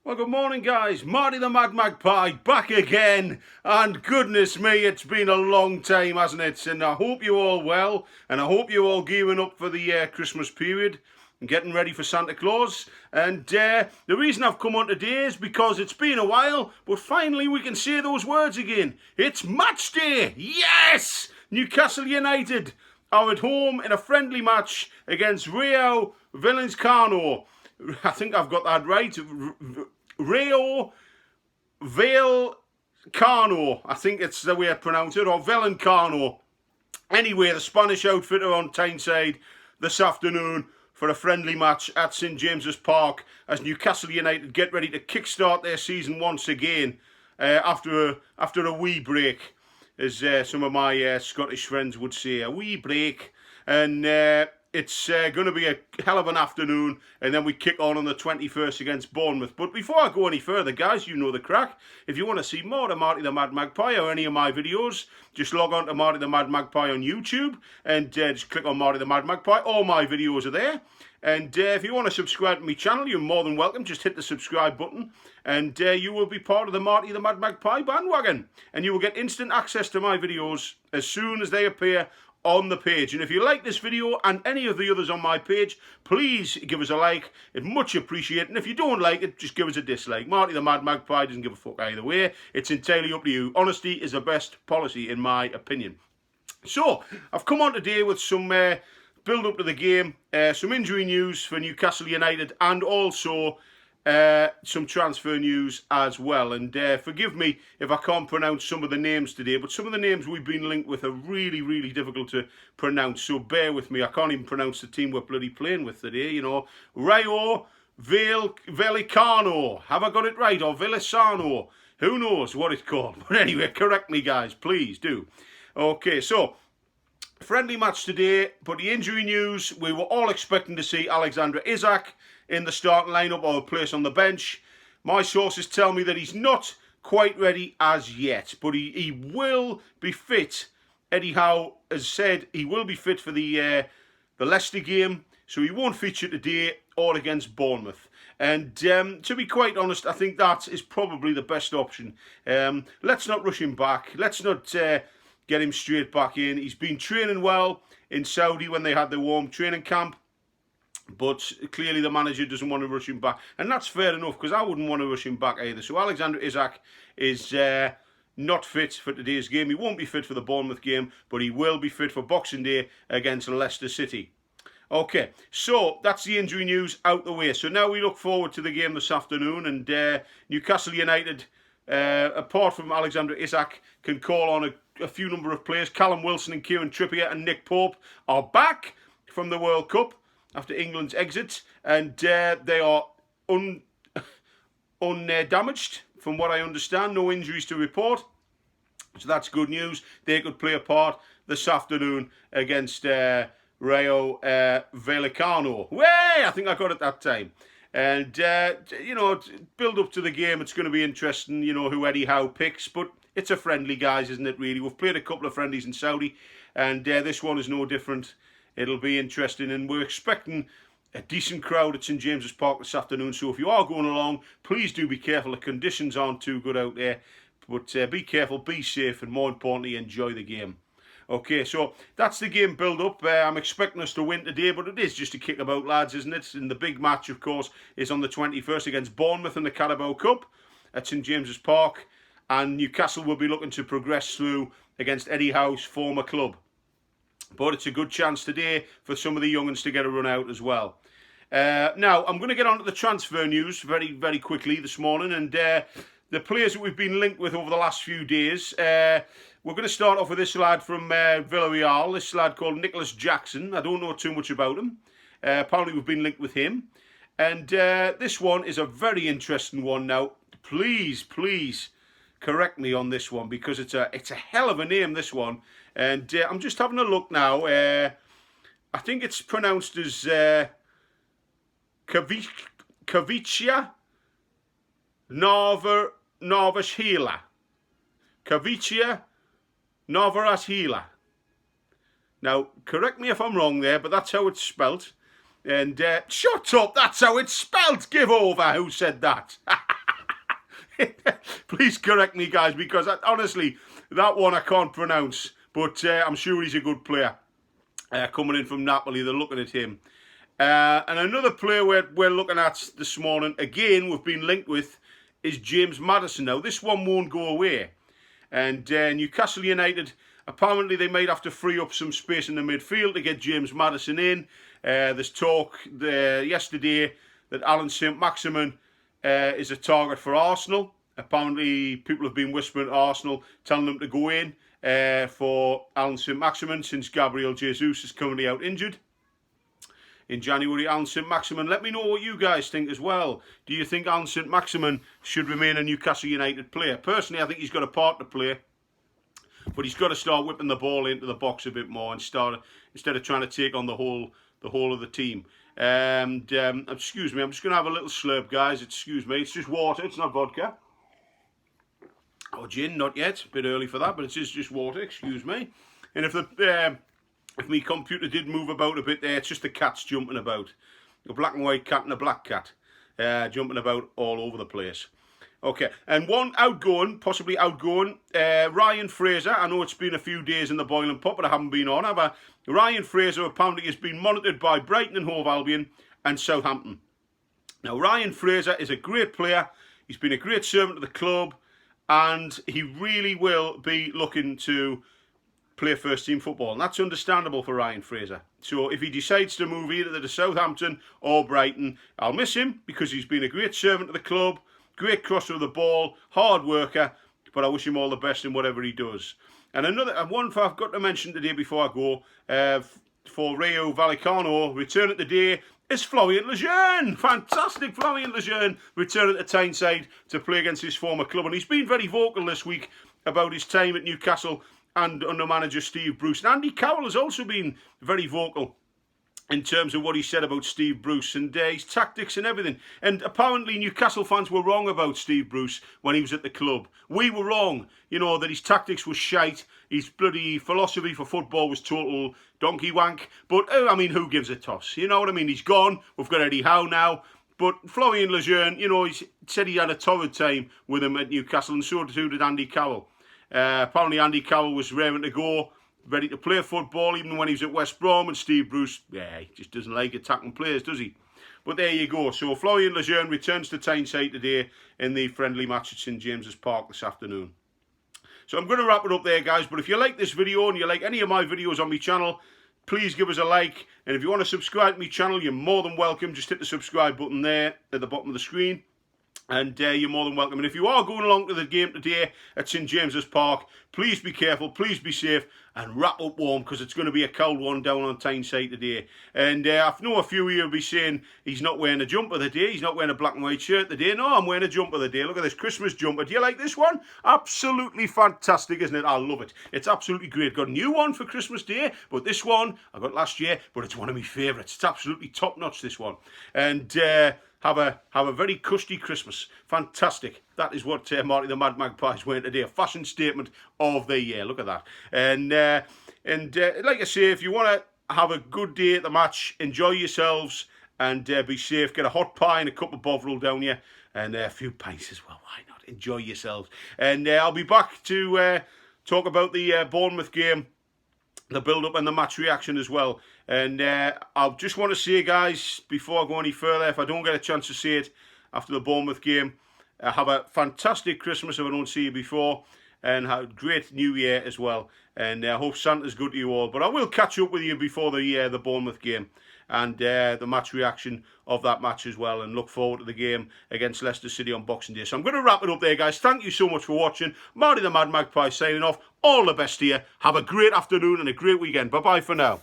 Well, good morning, guys. Marty the Mad Magpie back again. And goodness me, it's been a long time, hasn't it? And I hope you're all well. And I hope you're all gearing up for the Christmas period and getting ready for Santa Claus. And the reason I've come on today is because it's been a while, but finally we can say those words again. It's match day. Yes! Newcastle United are at home in a friendly match against Rayo Vallecano. I think I've got that right. Rayo Vallecano, I think it's the way I pronounce it, or Vallecano. Anyway, the Spanish outfit are on Tyneside this afternoon for a friendly match at St James's Park as Newcastle United get ready to kickstart their season once again after a wee break, as some of my Scottish friends would say, a wee break. And it's going to be a hell of an afternoon, and then we kick on the 21st against Bournemouth. But before I go any further, guys, you know the crack. If you want to see more of Marty the Mad Magpie or any of my videos, just log on to Marty the Mad Magpie on YouTube and just click on Marty the Mad Magpie. All my videos are there. And if you want to subscribe to my channel, you're more than welcome. Just hit the subscribe button and you will be part of the Marty the Mad Magpie bandwagon. And you will get instant access to my videos as soon as they appear on the page. And if you like this video and any of the others on my page, please give us a like. It's much appreciated. And if you don't like it, just give us a dislike. Marty the Mad Magpie doesn't give a fuck either way. It's entirely up to you. Honesty is the best policy, in my opinion. So, I've come on today with some build up to the game, some injury news for Newcastle United, and also some transfer news as well. And forgive me if I can't pronounce some of the names today, but some of the names we've been linked with are really, really difficult to pronounce, so bear with me. I can't even pronounce the team we're bloody playing with today, you know. Rayo Vallecano. Have I got it right? Or Vallecano? Who knows what it's called? But anyway, correct me, guys, please do. Okay, so friendly match today, but the injury news, we were all expecting to see Alexander Isak in the starting lineup or a place on the bench. My sources tell me that he's not quite ready as yet, but he will be fit. Eddie Howe has said he will be fit for the Leicester game, so he won't feature today or against Bournemouth. And to be quite honest, I think that is probably the best option. Let's not rush him back. Let's not get him straight back in. He's been training well in Saudi when they had their warm training camp, but clearly the manager doesn't want to rush him back. And that's fair enough, because I wouldn't want to rush him back either. So Alexander Isak is not fit for today's game. He won't be fit for the Bournemouth game, but he will be fit for Boxing Day against Leicester City. Okay, so that's the injury news out the way. So now we look forward to the game this afternoon, and Newcastle United, apart from Alexander Isak, can call on a few number of players. Callum Wilson and Kieran Trippier and Nick Pope are back from the World Cup after England's exit, and they are undamaged from what I understand. No injuries to report, so that's good news. They could play a part this afternoon against Rayo Vallecano. Way, I think I got it that time. And you know, build up to the game, it's going to be interesting, you know, who Eddie Howe picks, but it's a friendly, guys, isn't it, really? We've played a couple of friendlies in Saudi, and this one is no different. It'll be interesting, and we're expecting a decent crowd at St James's Park this afternoon, so if you are going along, please do be careful. The conditions aren't too good out there, but be careful, be safe, and more importantly, enjoy the game. Okay, so that's the game build-up. I'm expecting us to win today, but it is just a kick-about, lads, isn't it? And the big match, of course, is on the 21st against Bournemouth in the Carabao Cup at St James's Park, and Newcastle will be looking to progress through against Eddie Howe's former club. But it's a good chance today for some of the young'uns to get a run out as well. Now, I'm going to get on to the transfer news very, very quickly this morning. And the players that we've been linked with over the last few days. We're going to start off with this lad from Villarreal, this lad called Nicholas Jackson. I don't know too much about him. Apparently we've been linked with him. And this one is a very interesting one now. Please, please correct me on this one, because it's a hell of a name, this one. And I'm just having a look now. I think it's pronounced as Kavicia Novashila. Kavicia Novashila. Now, correct me if I'm wrong there, but that's how it's spelt. And shut up, that's how it's spelt. Give over. Who said that? Please correct me, guys, because honestly, that one I can't pronounce. But I'm sure he's a good player. Coming in from Napoli, they're looking at him. And another player we're looking at this morning, again, we've been linked with, is James Maddison. Now, this one won't go away. And Newcastle United, apparently they might have to free up some space in the midfield to get James Maddison in. There's talk yesterday that Alan St-Maximin is a target for Arsenal. Apparently, people have been whispering at Arsenal, telling them to go in for Alan St-Maximin, since Gabriel Jesus is currently out injured. In January, Alan St-Maximin. Let me know what you guys think as well. Do you think Alan St-Maximin should remain a Newcastle United player? Personally, I think he's got a part to play, but he's got to start whipping the ball into the box a bit more and instead of trying to take on the whole of the team. And excuse me, I'm just going to have a little slurp, guys. Excuse me, it's just water. It's not vodka. Or gin, not yet. A bit early for that, but it's just water. Excuse me. And if my computer did move about a bit there, it's just the cats jumping about. A black and white cat and a black cat jumping about all over the place. Okay, and one possibly outgoing, Ryan Fraser. I know it's been a few days in the boiling pot, but I haven't been on. However, Ryan Fraser apparently has been monitored by Brighton and Hove Albion and Southampton. Now, Ryan Fraser is a great player. He's been a great servant to the club, and he really will be looking to play first team football, and that's understandable for Ryan Fraser. So if he decides to move either to Southampton or Brighton, I'll miss him, because he's been a great servant to the club, great crosser of the ball, hard worker, but I wish him all the best in whatever he does. And another one I've got to mention today before I go, for Rayo Vallecano, returning today is Florian Lejeune. Fantastic Florian Lejeune returning to Tyneside to play against his former club, and he's been very vocal this week about his time at Newcastle and under manager Steve Bruce. And Andy Cowell has also been very vocal in terms of what he said about Steve Bruce and his tactics and everything. And apparently Newcastle fans were wrong about Steve Bruce when he was at the club. We were wrong, that his tactics were shite, his bloody philosophy for football was total donkey wank. But, I mean, who gives a toss? You know what I mean? He's gone. We've got Eddie Howe now. But Florian Lejeune, he said he had a torrid time with him at Newcastle, and so too did Andy Cowell. Apparently Andy Cowell was raring to go, ready to play football, even when he was at West Brom, and Steve Bruce, he just doesn't like attacking players, does he? But there you go. So Florian Lejeune returns to Tyneside today in the friendly match at St James's Park this afternoon. So I'm going to wrap it up there, guys, but if you like this video and you like any of my videos on my channel, please give us a like, and if you want to subscribe to my channel, you're more than welcome. Just hit the subscribe button there at the bottom of the screen. And you're more than welcome. And if you are going along to the game today at St James's Park, please be careful, please be safe, and wrap up warm, because it's going to be a cold one down on Tyneside today. And I know a few of you will be saying he's not wearing a jumper today, he's not wearing a black and white shirt today. No, I'm wearing a jumper today. Look at this Christmas jumper. Do you like this one? Absolutely fantastic, isn't it? I love it. It's absolutely great. Got a new one for Christmas Day, but this one I got last year, but it's one of my favourites. It's absolutely top notch, this one. And have a very cushy Christmas. Fantastic. That is what Marty the Mad Magpie is wearing today. A fashion statement of the year. Look at that. And like I say, if you want to have a good day at the match, enjoy yourselves, and be safe. Get a hot pie and a cup of Bovril down here, and a few pints as well. Why not? Enjoy yourselves. And I'll be back to talk about the Bournemouth game, the build-up and the match reaction as well. And I just want to say, guys, before I go any further, if I don't get a chance to see it after the Bournemouth game, have a fantastic Christmas if I don't see you before, and have a great New Year as well. And I hope Santa's good to you all. But I will catch up with you before the Bournemouth game and the match reaction of that match as well, and look forward to the game against Leicester City on Boxing Day. So I'm going to wrap it up there, guys. Thank you so much for watching. Marty the Mad Magpie signing off. All the best to you. Have a great afternoon and a great weekend. Bye-bye for now.